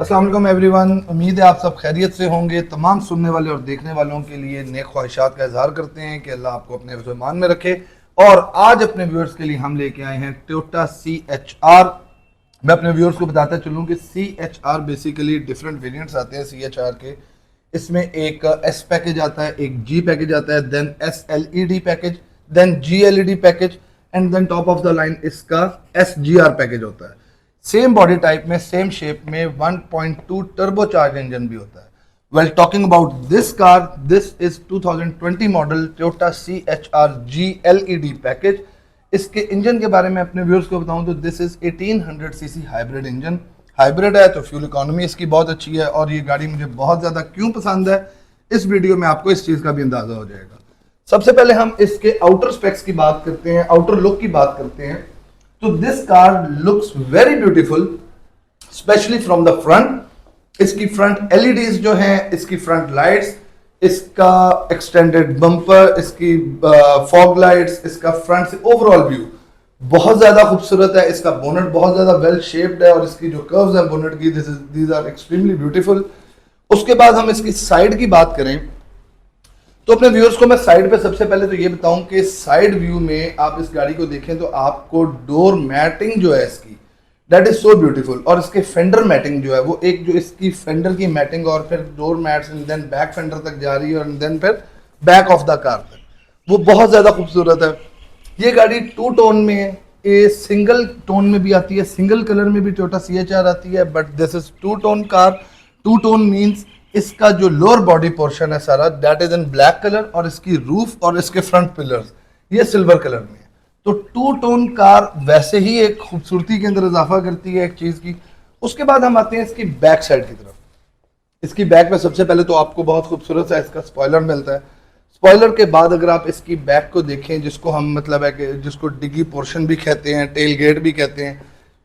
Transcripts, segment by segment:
अस्सलाम वालेकुम एवरीवन। उम्मीद है आप सब खैरियत से होंगे। तमाम सुनने वाले और देखने वालों के लिए नेक ख्वाहिशात का इजहार करते हैं कि अल्लाह आपको अपने ईमान में रखे। और आज अपने व्यूअर्स के लिए हम लेके आए हैं टोयोटा CHR। मैं अपने व्यूअर्स को बताता चलूँ कि CHR बेसिकली डिफरेंट वेरिएंट्स आते हैं CHR के। इसमें एक S पैकेज आता है, एक G पैकेज आता है, then SLED package, then GLED package and then top of the line इसका SGR पैकेज होता है। सेम बॉडी टाइप में, सेम शेप में 1.2 टर्बोचार्ज इंजन भी होता है। Well talking about this car, this is 2020 model Toyota CHR GLED package. इसके engine के बारे में अपने व्यूअर्स को बताऊं तो this is 1800 CC hybrid engine. Hybrid है तो फ्यूल इकोनॉमी इसकी बहुत अच्छी है और ये गाड़ी मुझे बहुत ज़्यादा क्यों पसंद है, इस वीडियो में आपको इस चीज़ का भी अंदाज़ा हो जाएगा। सबसे पहले हम इसके आउटर स्पेक्स की बात करते हैं, आउटर लुक की बात करते हैं। तो this car looks very beautiful, specially from the front. इसकी फ्रंट LEDs जो हैं, इसकी फ्रंट लाइट्स, इसका एक्सटेंडेड बम्पर, इसकी फॉग लाइट्स, इसका फ्रंट से ओवरऑल व्यू बहुत ज्यादा खूबसूरत है। इसका बोनट बहुत ज्यादा वेल शेप्ड है और इसकी जो कर्व्स हैं बोनट की, दीज आर एक्सट्रीमली ब्यूटीफुल। उसके बाद हम इसकी साइड की बात करें तो अपने व्यूअर्स को मैं साइड पे सबसे पहले तो ये बताऊं कि साइड व्यू में आप इस गाड़ी को देखें तो आपको डोर मैटिंग जो है इसकी, दैट इज सो ब्यूटीफुल। और इसके फेंडर मैटिंग जो है वो एक जो इसकी फेंडर की मैटिंग और फिर door mats and then back fender तक जा रही है और देन फिर बैक ऑफ द कार तक, वो बहुत ज्यादा खूबसूरत है। ये गाड़ी 2 टोन में है, ये सिंगल टोन में भी आती है, सिंगल कलर में भी टोयोटा CHR आती है, but this is 2 tone car. 2 tone means इसका जो लोअर बॉडी पोर्शन है सारा that is in black colour और इसकी रूफ और इसके फ्रंट पिलर्स ये सिल्वर कलर में है। तो 2 टोन कार वैसे ही एक खूबसूरती के अंदर इजाफा करती है एक चीज की। उसके बाद हम आते हैं इसकी बैक साइड की तरफ। इसकी बैक में सबसे पहले तो आपको बहुत खूबसूरत सा इसका स्पॉइलर मिलता है। स्पॉइलर के बाद अगर आप इसकी बैक को देखें, जिसको हम मतलब है कि जिसको डिगी पोर्शन भी कहते हैं, टेल गेट भी कहते हैं,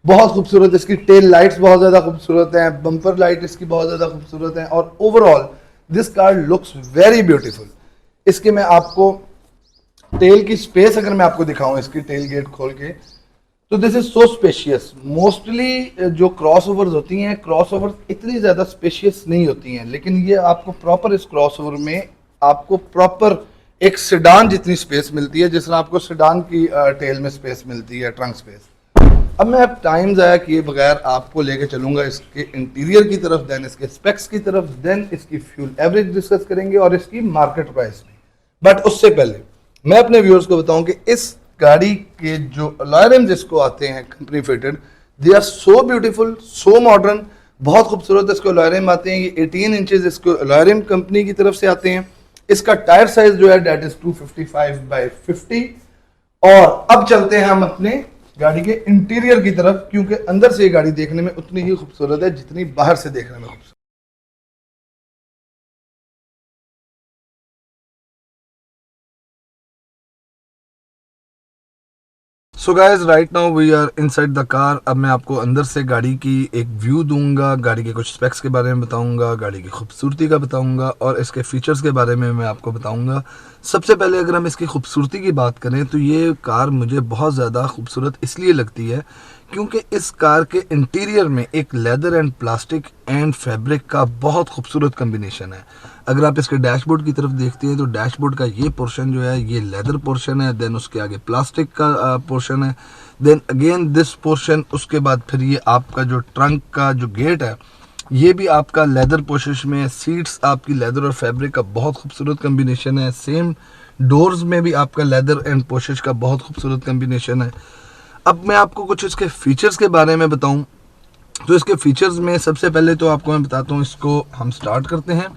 बहुत खूबसूरत। इसकी टेल लाइट्स बहुत ज़्यादा खूबसूरत हैं, बम्पर लाइट इसकी बहुत ज़्यादा खूबसूरत हैं और overall this car looks very beautiful. इसके मैं आपको टेल की स्पेस अगर मैं आपको दिखाऊं, इसकी टेल गेट खोल के, तो this is so spacious. Mostly जो क्रॉस ओवर्स होती हैं, क्रॉस ओवर्स इतनी ज़्यादा स्पेशियस नहीं होती हैं, लेकिन ये आपको प्रॉपर इस क्रॉस ओवर में आपको प्रॉपर एक सेडान जितनी स्पेस मिलती है, जिस तरह आपको सेडान की टेल में स्पेस मिलती है, ट्रंक स्पेस। अब मैं अब टाइम ज़ाया किए बगैर आपको लेके चलूंगा इसके इंटीरियर की तरफ, देन इसके स्पेक्स की तरफ, देन इसकी फ्यूल एवरेज डिस्कस करेंगे और इसकी मार्केट प्राइस भी। बट उससे पहले मैं अपने व्यूअर्स को बताऊं कि इस गाड़ी के जो अलॉय रिम्स इसको आते हैं company fitted, they are so beautiful, so modern, बहुत खूबसूरत इसको अलॉय रिम आते हैं। ये 18 इंचेस इसको अलॉय रिम कंपनी की तरफ से आते हैं। इसका टायर साइज जो है दैट इज 255/50। और अब चलते हैं हम अपने गाड़ी के इंटीरियर की तरफ, क्योंकि अंदर से ये गाड़ी देखने में उतनी ही खूबसूरत है जितनी बाहर से देखने में खूबसूरत। So guys right now we are inside the car. अब मैं आपको अंदर से गाड़ी की एक व्यू दूंगा, गाड़ी के कुछ स्पेक्स के बारे में बताऊंगा, गाड़ी की खूबसूरती का बताऊंगा और इसके फीचर्स के बारे में मैं आपको बताऊंगा। सबसे पहले अगर हम इसकी खूबसूरती की बात करें तो ये कार मुझे बहुत ज़्यादा खूबसूरत इसलिए लगती है क्योंकि इस कार के इंटीरियर में एक leather and plastic and fabric का बहुत खूबसूरत कम्बिनेशन है। अगर आप इसके डैशबोर्ड की तरफ देखते हैं तो डैशबोर्ड का ये पोर्शन जो है ये लेदर पोर्शन है, देन उसके आगे प्लास्टिक का पोर्शन है, देन अगेन दिस पोर्शन, उसके बाद फिर ये आपका जो ट्रंक का जो गेट है ये भी आपका लेदर पोशिश में है। सीट्स आपकी लेदर और फैब्रिक का बहुत खूबसूरत कम्बिनेशन है। सेम डोर्स में भी आपका लेदर एंड पोशिश का बहुत खूबसूरत कम्बिनेशन है। अब मैं आपको कुछ इसके फीचर्स के बारे में बताऊं तो इसके फीचर्स में सबसे पहले तो आपको मैं बताता हूं, इसको हम स्टार्ट करते हैं,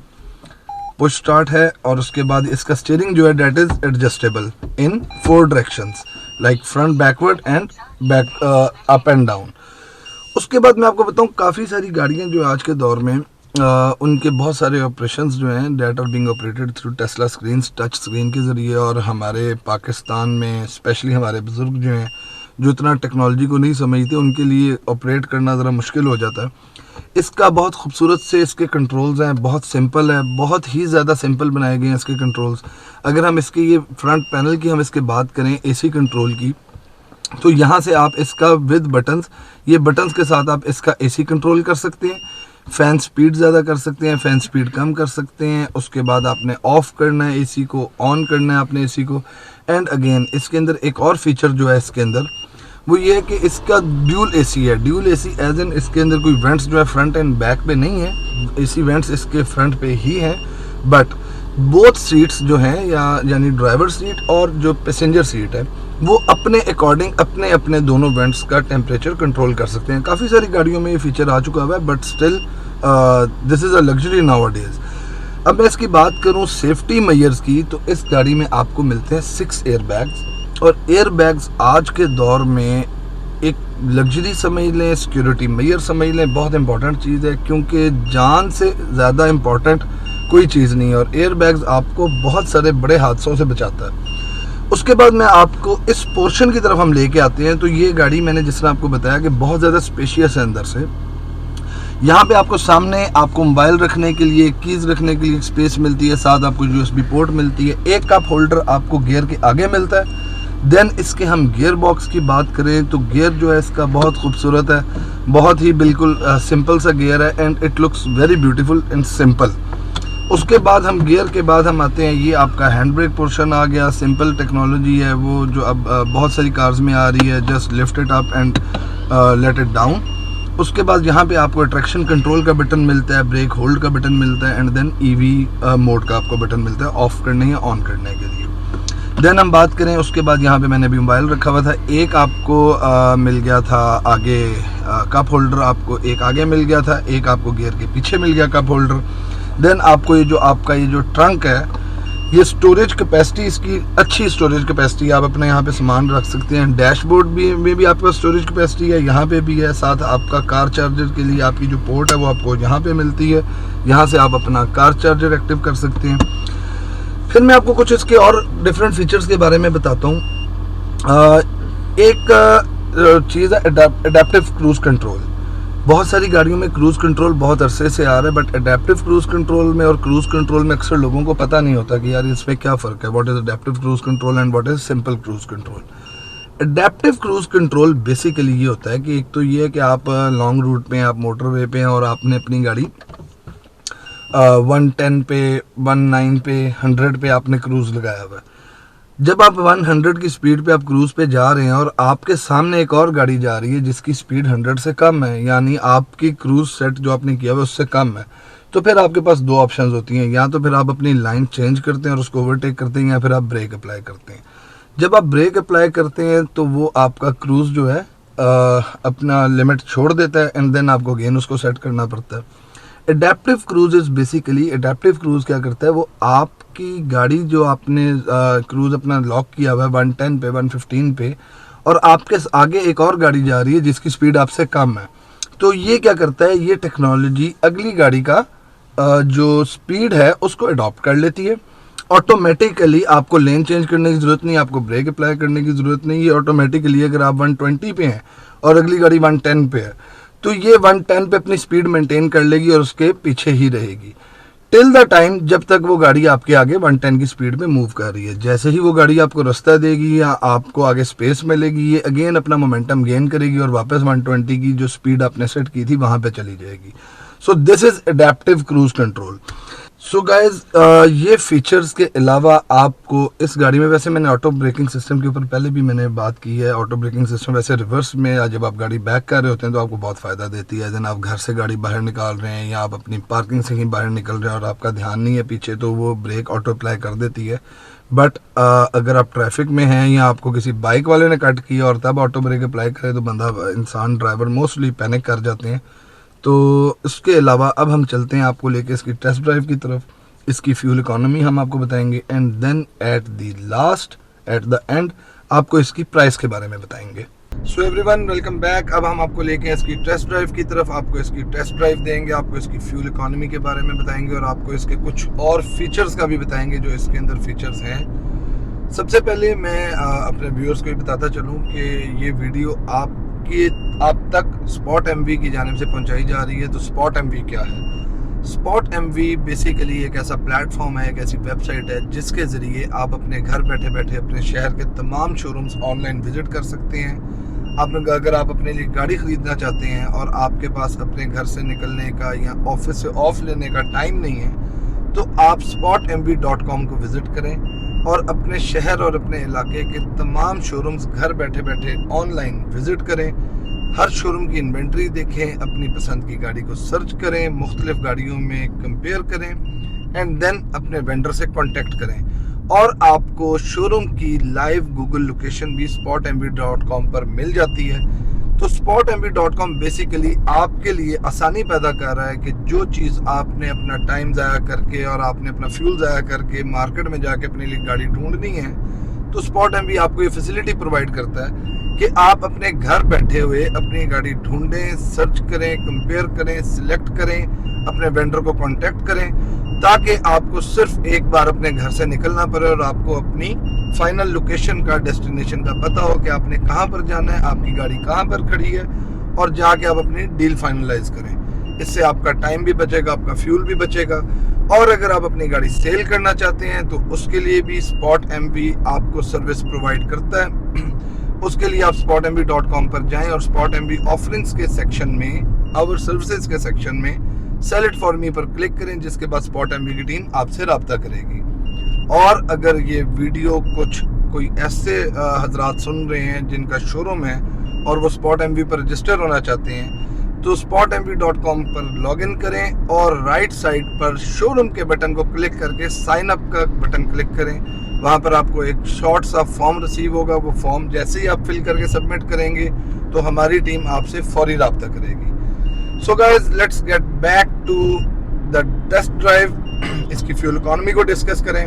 पुश स्टार्ट है और उसके बाद इसका स्टीयरिंग जो है that is adjustable in 4 directions like front, backward and back up and down. उसके बाद मैं आपको बताऊं काफ़ी सारी गाड़ियां जो आज के दौर में उनके बहुत सारे ऑपरेशंस जो हैं that are being operated through Tesla screen, touch screen के ज़रिए। और हमारे पाकिस्तान में स्पेशली हमारे बुज़ुर्ग जो हैं जो इतना टेक्नोलॉजी को नहीं समझते, उनके लिए ऑपरेट करना ज़रा मुश्किल हो जाता है। इसका बहुत खूबसूरत से इसके कंट्रोल्स हैं, बहुत सिंपल है, बहुत ही ज़्यादा सिंपल बनाए गए हैं इसके कंट्रोल्स। अगर हम इसके ये फ्रंट पैनल की हम इसके बात करें AC कंट्रोल की, तो यहाँ से आप इसका विद बटन्स, ये बटन्स के साथ आप इसका AC कंट्रोल कर सकते हैं। फ़ैन स्पीड ज़्यादा कर सकते हैं, फ़ैन स्पीड कम कर सकते हैं। उसके बाद आपने ऑफ़ करना है एसी को, ऑन करना है आपने एसी को। एंड अगेन इसके अंदर एक और फीचर जो है इसके अंदर, वो ये है कि इसका ड्यूल एसी है। ड्यूल एसी एज एन इसके अंदर कोई वेंट्स जो है फ्रंट एंड बैक पे नहीं है, एसी वेंट्स इसके फ्रंट पे ही हैं। बट बोथ सीट्स जो हैं यानी ड्राइवर सीट और जो पैसेंजर सीट है, वो अपने अकॉर्डिंग अपने अपने दोनों वेंट्स का टेम्परेचर कंट्रोल कर सकते हैं। काफ़ी सारी गाड़ियों में ये फीचर आ चुका हुआ है, but still this is a luxury now days. अब मैं इसकी बात करूं सेफ्टी मेजर्स की, तो इस गाड़ी में आपको मिलते हैं 6 एयर बैग्स। और एयर बैग्स आज के दौर में एक लग्जरी समझ लें, सिक्योरिटी मेजर समझ लें, बहुत इंपॉर्टेंट चीज़ है, क्योंकि जान से ज़्यादा इंपॉर्टेंट कोई चीज़ नहीं है। और एयर बैग्स आपको बहुत सारे बड़े हादसों से बचाता है। उसके बाद मैं आपको इस पोर्शन की तरफ हम लेके आते हैं। तो ये गाड़ी मैंने जिस तरह आपको बताया कि बहुत ज़्यादा स्पेशियस है अंदर से। यहाँ पे आपको सामने आपको मोबाइल रखने के लिए, कीज़ रखने के लिए स्पेस मिलती है, साथ आपको यूएसबी पोर्ट मिलती है, एक कप होल्डर आपको गियर के आगे मिलता है। देन इसके हम गियर बॉक्स की बात करें तो गियर जो है इसका बहुत खूबसूरत है, बहुत ही बिल्कुल सिंपल सा गियर है and it looks very beautiful and simple. उसके बाद हम गियर के बाद हम आते हैं, ये आपका हैंड ब्रेक पोर्शन आ गया। सिंपल टेक्नोलॉजी है वो, जो अब बहुत सारी कार्स में आ रही है, just lift it up and let it down. उसके बाद यहाँ पे आपको ट्रैक्शन कंट्रोल का बटन मिलता है, ब्रेक होल्ड का बटन मिलता है एंड देन ईवी मोड का आपको बटन मिलता है ऑफ करने या ऑन करने के लिए। देन हम बात करें उसके बाद, यहाँ पे मैंने अभी मोबाइल रखा हुआ था, एक आपको मिल गया था आगे कप होल्डर, आपको एक आगे मिल गया था, एक आपको गियर के पीछे मिल गया कप होल्डर। देन आपको ये जो आपका ये जो ट्रंक है, ये स्टोरेज कैपेसिटी इसकी अच्छी स्टोरेज कैपेसिटी, आप अपने यहाँ पे सामान रख सकते हैं। डैशबोर्ड भी में भी आपका स्टोरेज कैपेसिटी है, यहाँ पे भी है। साथ आपका कार चार्जर के लिए आपकी जो पोर्ट है वो आपको यहाँ पे मिलती है, यहाँ से आप अपना कार चार्जर एक्टिव कर सकते हैं। फिर मैं आपको कुछ इसके और डिफरेंट फीचर्स के बारे में बताता हूँ। एक चीज़ है एडेप्टिव क्रूज़ कंट्रोल। बहुत सारी गाड़ियों में क्रूज़ कंट्रोल बहुत अरसे से आ रहा है, बट एडेप्टिव क्रूज़ कंट्रोल में और क्रूज़ कंट्रोल में अक्सर लोगों को पता नहीं होता कि यार इसमें क्या फ़र्क है, what is adaptive cruise control and what is simple cruise control. Adaptive cruise control basically ये होता है कि एक तो ये है कि आप लॉन्ग रूट पे, आप मोटरवे पे हैं और आपने अपनी गाड़ी 110 पे, 19 पे, 100 पे आपने क्रूज़ लगाया हुआ है। जब आप 100 की स्पीड पे आप क्रूज़ पे जा रहे हैं और आपके सामने एक और गाड़ी जा रही है जिसकी स्पीड 100 से कम है, यानी आपकी क्रूज़ सेट जो आपने किया हुआ है उससे कम है, तो फिर आपके पास दो ऑप्शंस होती हैं। या तो फिर आप अपनी लाइन चेंज करते हैं और उसको ओवरटेक करते हैं, या फिर आप ब्रेक अप्लाई करते हैं। जब आप ब्रेक अप्लाई करते हैं तो वो आपका क्रूज़ जो है अपना लिमिट छोड़ देता है एंड देन आपको अगेन उसको सेट करना पड़ता है। Adaptive cruise is basically, adaptive cruise क्या करता है, वो आपकी गाड़ी जो आपने क्रूज़ अपना लॉक किया हुआ है 110 पे, 115 पे, और आपके आगे एक और गाड़ी जा रही है जिसकी स्पीड आपसे कम है, तो ये क्या करता है, ये टेक्नोलॉजी अगली गाड़ी का जो स्पीड है उसको अडॉप्ट कर लेती है। ऑटोमेटिकली आपको लेन चेंज करने की ज़रूरत नहीं, आपको ब्रेक अप्लाई करने की ज़रूरत नहीं है। ऑटोमेटिकली अगर आप 120 पे हैं और अगली गाड़ी 110 पे है, तो ये 110 पे अपनी स्पीड मेंटेन कर लेगी और उसके पीछे ही रहेगी टिल द टाइम जब तक वो गाड़ी आपके आगे 110 की स्पीड में मूव कर रही है। जैसे ही वो गाड़ी आपको रास्ता देगी या आपको आगे स्पेस मिलेगी, ये अगेन अपना मोमेंटम गेन करेगी और वापस 120 की जो स्पीड आपने सेट की थी वहाँ पे चली जाएगी। So this is adaptive cruise control. So guys, ये फीचर्स के अलावा आपको इस गाड़ी में, वैसे मैंने ऑटो ब्रेकिंग सिस्टम के ऊपर पहले भी मैंने बात की है। ऑटो ब्रेकिंग सिस्टम वैसे रिवर्स में जब आप गाड़ी बैक कर रहे होते हैं तो आपको बहुत फ़ायदा देती है। जन आप घर से गाड़ी बाहर निकाल रहे हैं या आप अपनी पार्किंग से ही बाहर निकल रहे हैं और आपका ध्यान नहीं है पीछे, तो वो ब्रेक ऑटो अप्लाई कर देती है। बट अगर आप ट्रैफिक में हैं या आपको किसी बाइक वाले ने कट किया और तब ऑटो ब्रेक अप्लाई करे तो बंदा, इंसान, ड्राइवर मोस्टली पैनिक कर जाते हैं। तो इसके अलावा अब हम चलते हैं आपको लेके इसकी टेस्ट ड्राइव की तरफ। इसकी फ्यूल इकोनॉमी हम आपको बताएंगे and then at the end आपको इसकी प्राइस के बारे में बताएंगे। So everyone, welcome back. अब हम आपको लेके इसकी टेस्ट ड्राइव की तरफ, आपको इसकी टेस्ट ड्राइव देंगे, आपको इसकी फ्यूल इकोनॉमी के बारे में बताएंगे और आपको इसके कुछ और फीचर्स का भी बताएंगे जो इसके अंदर फीचर्स हैं। सबसे पहले मैं अपने व्यूअर्स को भी बताता चलूँ कि ये वीडियो आप तक स्पॉट एमवी की जानिब से पहुंचाई जा रही है। तो स्पॉट एमवी क्या है? स्पॉट एमवी बेसिकली एक ऐसा प्लेटफॉर्म है, एक ऐसी वेबसाइट है जिसके ज़रिए आप अपने घर बैठे बैठे अपने शहर के तमाम शोरूम्स ऑनलाइन विज़िट कर सकते हैं। अगर आप अपने लिए गाड़ी खरीदना चाहते हैं और आपके पास अपने घर से निकलने का या ऑफिस से ऑफ लेने का टाइम नहीं है, तो आप spotmv.com को विजिट करें और अपने शहर और अपने इलाके के तमाम शोरूम्स घर बैठे बैठे ऑनलाइन विजिट करें। हर शोरूम की इन्वेंट्री देखें, अपनी पसंद की गाड़ी को सर्च करें, मुख्तलिफ गाड़ियों में कंपेयर करें एंड देन अपने वेंडर से कांटेक्ट करें। और आपको शोरूम की लाइव गूगल लोकेशन भी spotmv.com पर मिल जाती है। तो spotmv.com बेसिकली आपके लिए आसानी पैदा कर रहा है कि जो चीज़ आपने अपना टाइम ज़ाया करके और आपने अपना फ्यूल ज़ाया करके मार्केट में जाके अपने लिए गाड़ी ढूंढनी है, तो spotmv आपको ये फैसिलिटी प्रोवाइड करता है कि आप अपने घर बैठे हुए अपनी गाड़ी ढूंढें, सर्च करें, कंपेयर करें, सिलेक्ट करें, अपने वेंडर को कांटेक्ट करें, ताकि आपको सिर्फ एक बार अपने घर से निकलना पड़े और आपको अपनी फाइनल लोकेशन का, डेस्टिनेशन का पता हो कि आपने कहाँ पर जाना है, आपकी गाड़ी कहाँ पर खड़ी है, और जाके आप अपनी डील फाइनलाइज करें। इससे आपका टाइम भी बचेगा, आपका फ्यूल भी बचेगा। और अगर आप अपनी गाड़ी सेल करना चाहते हैं तो उसके लिए भी spotmv आपको सर्विस प्रोवाइड करता है। उसके लिए आप spotmv.com पर जाएं और spotmv ऑफरिंग्स के सेक्शन में, आवर सर्विसेज के सेक्शन में सेल इट फॉर मी पर क्लिक करें, जिसके बाद spotmv की टीम आपसे रब्ता करेगी। और अगर ये वीडियो कोई ऐसे हजरात सुन रहे हैं जिनका शोरूम है और वो spotmv पर रजिस्टर होना चाहते हैं, तो spotmv.com पर लॉगिन करें और राइट साइड पर शोरूम के बटन को क्लिक करके साइन अप का बटन क्लिक करें। वहाँ पर आपको एक शॉर्ट सा फॉर्म रिसीव होगा। वो फॉर्म जैसे ही आप फिल करके सबमिट करेंगे तो हमारी टीम आपसे फौरी रब्ता करेगी। So guys, let's get back to the test drive. इसकी फ्यूल इकोनॉमी को डिस्कस करें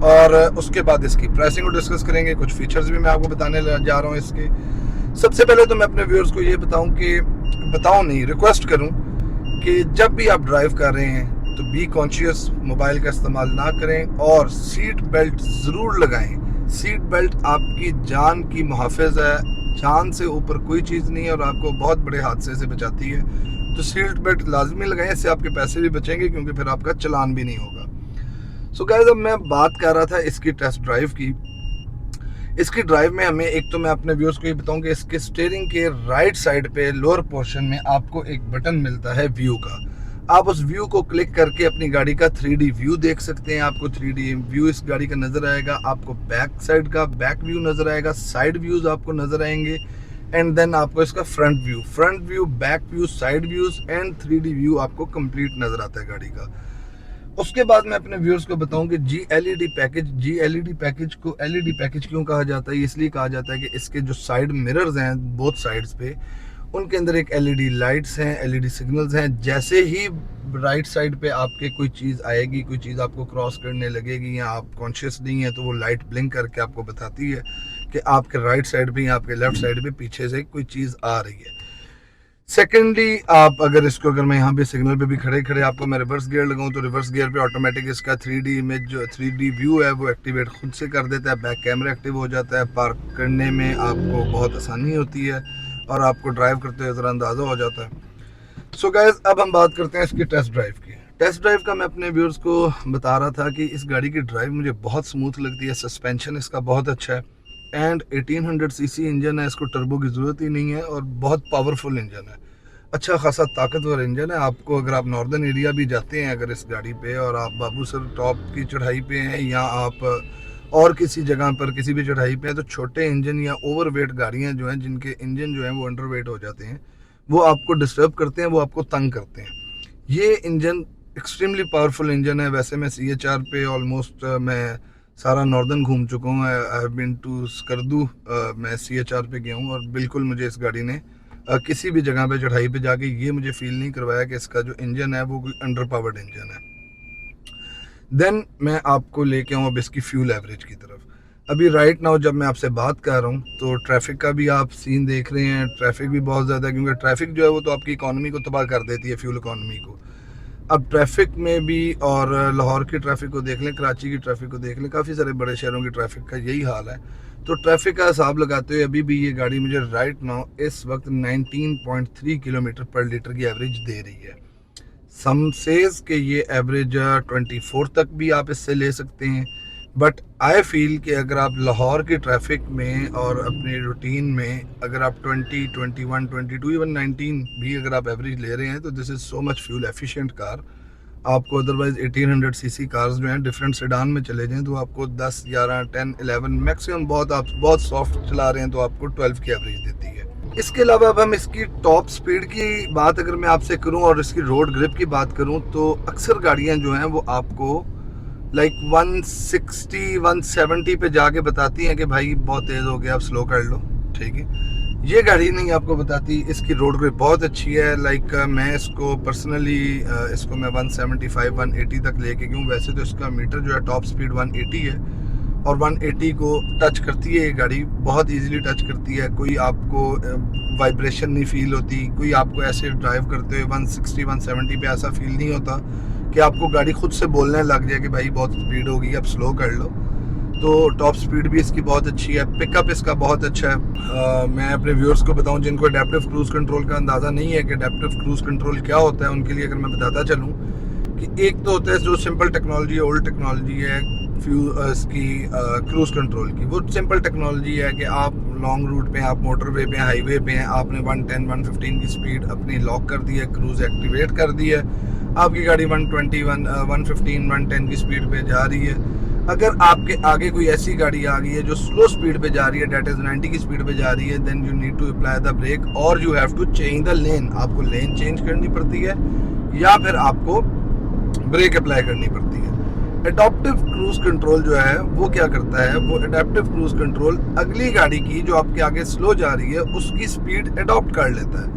और उसके बाद इसकी प्राइसिंग को डिस्कस करेंगे। कुछ फीचर्स भी मैं आपको बताने जा रहा हूँ इसके। सबसे पहले तो मैं अपने व्यूअर्स को ये रिक्वेस्ट करूँ कि जब भी आप ड्राइव कर रहे हैं तो बी कॉन्शियस, मोबाइल का इस्तेमाल ना करें और सीट बेल्ट ज़रूर लगाएं। सीट बेल्ट आपकी जान की मुहाफ़िज़ है, जान से ऊपर कोई चीज़ नहीं है और आपको बहुत बड़े हादसे से बचाती है। तो सीट बेल्ट लाजमी लगाएं, इससे आपके पैसे भी बचेंगे क्योंकि फिर आपका चलान भी नहीं होगा। सो गाइस, अब मैं बात कर रहा था इसकी टेस्ट ड्राइव की। इसकी ड्राइव में हमें एक तो मैं अपने व्यूअर्स को ये बताऊं कि इसके स्टीयरिंग के राइट साइड पे लोअर पोर्शन में आपको एक बटन मिलता है व्यू का। आप उस व्यू को क्लिक करके अपनी गाड़ी का 3D व्यू देख सकते हैं। आपको 3D व्यू इस गाड़ी का नजर आएगा, आपको बैक साइड का बैक व्यू नजर आएगा, साइड व्यूज आपको नजर आएंगे एंड देन आपको इसका front view, back view, side views and 3D view आपको कंप्लीट नजर आता है गाड़ी का। उसके बाद मैं अपने व्यूअर्स को बताऊं कि जी एलईडी पैकेज को एलईडी पैकेज क्यों कहा जाता है। इसलिए कहा जाता है कि इसके जो साइड मिरर्स हैं बोथ साइड्स पे, उनके अंदर एक एलईडी लाइट्स हैं, एलईडी सिग्नल्स हैं। जैसे ही राइट साइड पे आपके कोई चीज़ आएगी, कोई चीज़ आपको क्रॉस करने लगेगी या आप कॉन्शियस नहीं है, तो वो लाइट ब्लिंक करके आपको बताती है कि आपके राइट साइड पे या आपके लेफ्ट साइड पे पीछे से कोई चीज़ आ रही है। सेकेंडली, अगर मैं यहाँ पे सिग्नल पे भी खड़े आपको मैं रिवर्स गियर लगाऊं तो रिवर्स गियर पे ऑटोमेटिक इसका 3D इमेज, जो 3D व्यू है वो एक्टिवेट खुद से कर देता है। बैक कैमरा एक्टिव हो जाता है। पार्क करने में आपको बहुत आसानी होती है और आपको ड्राइव करते हुए ज़रा अंदाज़ा हो जाता है। सो गाइस, अब हम बात करते हैं इसकी टेस्ट ड्राइव की। टेस्ट ड्राइव का मैं अपने व्यूअर्स को बता रहा था कि इस गाड़ी की ड्राइव मुझे बहुत स्मूथ लगती है। सस्पेंशन इसका बहुत अच्छा है एंड 1800 सीसी इंजन है। इसको टर्बो की ज़रूरत ही नहीं है और बहुत पावरफुल इंजन है। अच्छा खासा ताकतवर इंजन है। आपको अगर आप नॉर्दर्न एरिया भी जाते हैं अगर इस गाड़ी पे और आप बाबूसर टॉप की चढ़ाई पे हैं या आप और किसी जगह पर किसी भी चढ़ाई पे हैं, तो छोटे इंजन या ओवरवेट गाड़ियाँ जो हैं जिनके इंजन जो हैं वो अंडरवेट हो जाते हैं, वो आपको डिस्टर्ब करते हैं, वो आपको तंग करते हैं। ये इंजन एक्सट्रीमली पावरफुल इंजन है। वैसे मैं CHR पे ऑलमोस्ट मैं सारा नॉर्दर्न घूम चुका हूँ। I have been to Skardu, मैं CHR पे गया हूँ और बिल्कुल मुझे इस गाड़ी ने किसी भी जगह पे चढ़ाई पे जाके ये मुझे फील नहीं करवाया कि इसका जो इंजन है वो कोई अंडर पावर्ड इंजन है। देन मैं आपको लेके आऊँ अब इसकी फ्यूल एवरेज की तरफ। अभी राइट नाउ जब मैं आपसे बात कर रहा हूँ तो ट्रैफिक का भी आप सीन देख रहे हैं। ट्रैफिक भी बहुत ज़्यादा है क्योंकि ट्रैफिक जो है वो तो आपकी इकॉनमी को तबाह कर देती है, फ्यूल इकॉनमी को। अब ट्रैफिक में भी, और लाहौर की ट्रैफिक को देख लें, कराची की ट्रैफिक को देख लें, काफ़ी सारे बड़े शहरों की ट्रैफिक का यही हाल है। तो ट्रैफिक का हिसाब लगाते हुए अभी भी ये गाड़ी मुझे राइट नाउ इस वक्त 19.3 किलोमीटर पर लीटर की एवरेज दे रही है। सम सेज के ये एवरेज 24 तक भी आप इससे ले सकते हैं। बट आई फील कि अगर आप लाहौर की ट्रैफिक में और अपनी रूटीन में अगर आप 20, 21, 22, इवन 19 भी अगर आप एवरेज ले रहे हैं तो this is so much fuel efficient car. आपको अदरवाइज 1800 सीसी कार्स जो हैं डिफरेंट सेडान में चले जाएं तो आपको 10, 11, 10, 11 मैक्सिमम, बहुत आप बहुत सॉफ्ट चला रहे हैं तो आपको 12 की एवरेज देती है। इसके अलावा अब हम इसकी टॉप स्पीड की बात अगर मैं आपसे करूं और इसकी रोड ग्रिप की बात करूं तो अक्सर गाड़ियां जो हैं वो आपको लाइक 160, 170 पे जाके बताती हैं कि भाई बहुत तेज़ हो गया, आप स्लो कर लो, ठीक है। ये गाड़ी नहीं आपको बताती। इसकी रोड ग्रिप बहुत अच्छी है। लाइक मैं इसको पर्सनली इसको मैं 175, 180 तक लेके गया हूँ। वैसे तो इसका मीटर जो है टॉप स्पीड 180 है और 180 को टच करती है ये गाड़ी, बहुत इजीली टच करती है। कोई आपको वाइब्रेशन नहीं फील होती, कोई आपको ऐसे ड्राइव करते हुए 160, 170 पे ऐसा फील नहीं होता कि आपको गाड़ी खुद से बोलने लग जाए कि भाई बहुत स्पीड होगी, अब स्लो कर लो। तो टॉप स्पीड भी इसकी बहुत अच्छी है, पिकअप इसका बहुत अच्छा है। मैं अपने व्यूअर्स को बताऊं जिनको अडेप्टिव क्रूज़ कंट्रोल का अंदाज़ा नहीं है कि अडेप्टिव क्रूज़ कंट्रोल क्या होता है, उनके लिए अगर मैं बताता चलूं कि एक तो होता है जो सिंपल टेक्नोलॉजी, ओल्ड टेक्नोलॉजी है इसकी क्रूज़ कंट्रोल की। वो सिंपल टेक्नोलॉजी है कि आप लॉन्ग रूट पे, आप मोटरवे पे, हाईवे पे हैं, आपने 110, 115 की स्पीड अपनी लॉक कर दी है, क्रूज़ एक्टिवेट कर दी है, आपकी गाड़ी 120, 115, 110 की स्पीड पे जा रही है। अगर आपके आगे कोई ऐसी गाड़ी आ गई है जो स्लो स्पीड पे जा रही है, डेट इज 90 की स्पीड पे जा रही है, then you need to apply the brake और you have to change the lane. आपको लेन चेंज करनी पड़ती है या फिर आपको ब्रेक अप्लाई करनी पड़ती है। एडॉप्टिव क्रूज कंट्रोल जो है वो क्या करता है, वो एडॉप्टिव क्रूज कंट्रोल अगली गाड़ी की जो आपके आगे स्लो जा रही है उसकी स्पीड एडॉप्ट कर लेता है।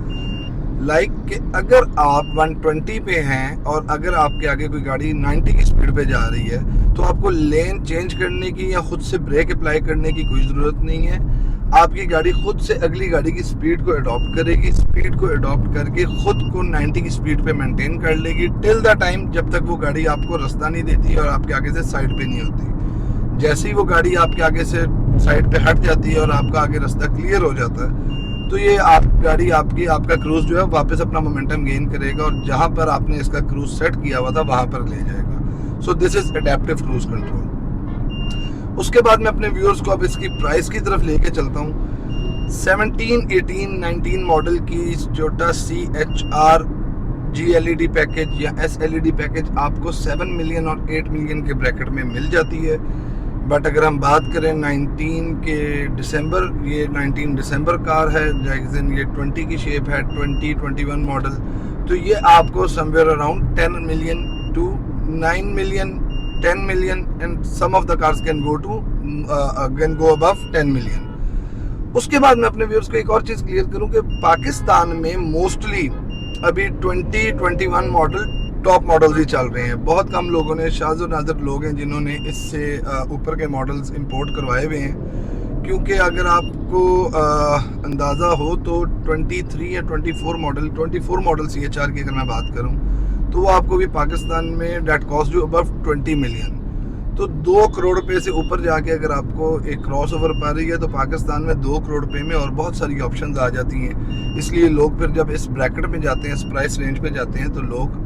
लाइक कि अगर आप 120 पे हैं और अगर आपके आगे कोई गाड़ी 90 की स्पीड पे जा रही है तो आपको लेन चेंज करने की या खुद से ब्रेक अप्लाई करने की कोई ज़रूरत नहीं है। आपकी गाड़ी खुद से अगली गाड़ी की स्पीड को अडॉप्ट करेगी, स्पीड को अडॉप्ट करके खुद को 90 की स्पीड पे मेंटेन कर लेगी टिल द टाइम जब तक वो गाड़ी आपको रास्ता नहीं देती और आपके आगे से साइड पे नहीं होती। जैसे ही वो गाड़ी आपके आगे से साइड पे हट जाती है और आपका आगे रास्ता क्लियर हो जाता है तो ये गाड़ी आपका क्रूज जो है वापस अपना मोमेंटम गेन करेगा और जहां पर आपने इसका क्रूज सेट किया हुआ था वहां पर ले जाएगा। So this is adaptive cruise control. उसके बाद मैं अपने व्यूअर्स को अब इसकी प्राइस की तरफ लेके चलता हूँ। 17, 18, 19 मॉडल की टोयोटा CHR GLED पैकेज या SLED पैकेज आपको 7 मिलियन और 8 मिलियन के ब्रैकेट में मिल जाती है। बट अगर हम बात करें 19 के दिसंबर, ये 19 दिसंबर कार है, जैक्सन ये 20 की शेप है, 2021 मॉडल, तो ये आपको somewhere around 10 million to 9 million, 10 million and some of the cars can go above 10 million. उसके बाद मैं अपने व्यूअर्स को एक और चीज़ क्लियर करूं कि पाकिस्तान में मोस्टली अभी 2021 मॉडल टॉप मॉडल्स ही चल रहे हैं। बहुत कम लोगों ने, शाज़ और नाज़र लोग हैं जिन्होंने इससे ऊपर के मॉडल्स इंपोर्ट करवाए हुए हैं। क्योंकि अगर आपको अंदाज़ा हो तो 23 या 24 मॉडल CHR की अगर मैं बात करूं तो वो आपको भी पाकिस्तान में डेट कॉस्ट जो अबव 20 मिलियन, तो 2 करोड़ रुपए से ऊपर जाके अगर आपको एक क्रॉस ओवर पा रही है तो पाकिस्तान में 2 करोड़ रुपए में और बहुत सारी ऑप्शंस आ जाती हैं। इसलिए लोग फिर जब इस ब्रैकेट में जाते हैं, इस प्राइस रेंज पे जाते हैं तो लोग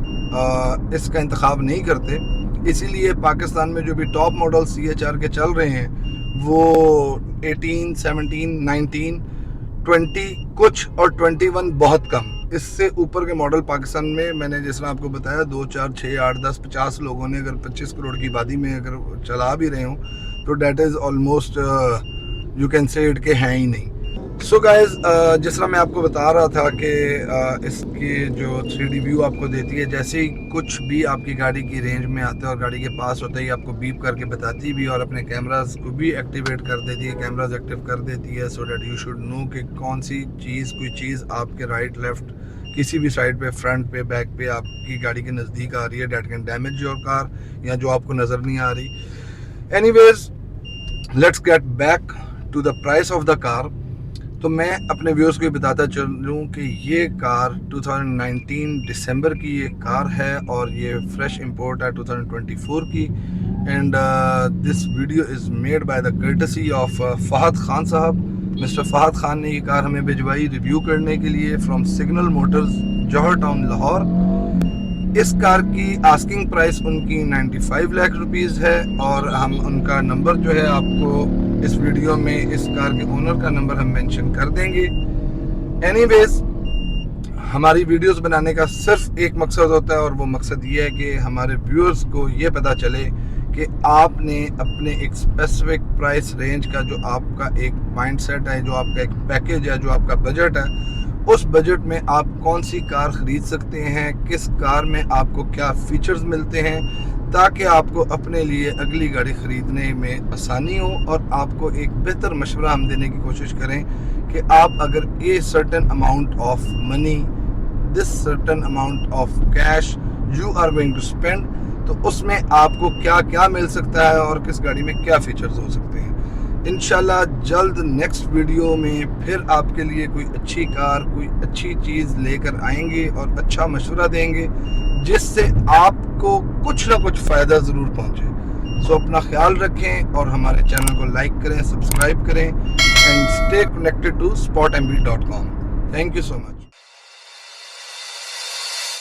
इसका इंतखाब नहीं करते। इसीलिए पाकिस्तान में जो भी टॉप मॉडल CHR के चल रहे हैं वो 18, 17, 19, 20 कुछ और 21 बहुत कम। इससे ऊपर के मॉडल पाकिस्तान में मैंने जिस तरह आपको बताया 2, 4, 6, 8, 10, 50 लोगों ने अगर 25 करोड़ की आबादी में अगर चला भी रहे हो तो that is almost you can say it के हैं ही नहीं। सो गाइज, जिस तरह मैं आपको बता रहा था कि इसकी जो 3D व्यू आपको देती है, जैसे ही कुछ भी आपकी गाड़ी की रेंज में आता है और गाड़ी के पास होता है, आपको बीप करके बताती भी और अपने कैमराज को भी एक्टिवेट कर देती है, कैमराज एक्टिव कर देती है so that you should know कि कौन सी चीज़, कोई चीज़ आपके राइट लेफ्ट किसी भी साइड पे, फ्रंट पे, बैक पे आपकी गाड़ी के नज़दीक आ रही है, that can damage your car या जो आपको नज़र नहीं आ रही। Anyways, let's get back to the price of the car. तो मैं अपने व्यूअर्स को बताता चलूँ कि ये कार 2019 दिसंबर की ये कार है और ये फ्रेश इंपोर्ट है 2024 की। And this video is made by the courtesy of Fahad Khan साहब। मिस्टर फहद खान ने ये कार हमें भिजवाई रिव्यू करने के लिए from Signal Motors, Johar Town, Lahore. इस कार की आस्किंग प्राइस उनकी 95 लाख रुपीस है और हम उनका नंबर जो है आपको इस वीडियो में इस कार के ओनर का नंबर हम मेंशन कर देंगे। एनीवेज, हमारी वीडियोस बनाने का सिर्फ एक मकसद होता है और वो मकसद ये है कि हमारे व्यूअर्स को ये पता चले कि आपने अपने एक स्पेसिफिक प्राइस रेंज का जो आपका एक माइंडसेट है, जो आपका एक पैकेज है, जो आपका बजट है, उस बजट में आप कौन सी कार ख़रीद सकते हैं, किस कार में आपको क्या फीचर्स मिलते हैं, ताकि आपको अपने लिए अगली गाड़ी ख़रीदने में आसानी हो और आपको एक बेहतर मशवरा हम देने की कोशिश करें कि आप अगर ये certain amount of money, this certain amount of cash you are going to spend, तो उसमें आपको क्या क्या मिल सकता है और किस गाड़ी में क्या फीचर्स हो सकते हैं। इंशाल्लाह जल्द नेक्स्ट वीडियो में फिर आपके लिए कोई अच्छी कार, कोई अच्छी चीज़ लेकर आएंगे और अच्छा मशवरा देंगे जिससे आपको कुछ ना कुछ फ़ायदा ज़रूर पहुँचे। सो अपना ख्याल रखें और हमारे चैनल को लाइक करें, सब्सक्राइब करें and stay connected to spotmb.com। Thank you so much.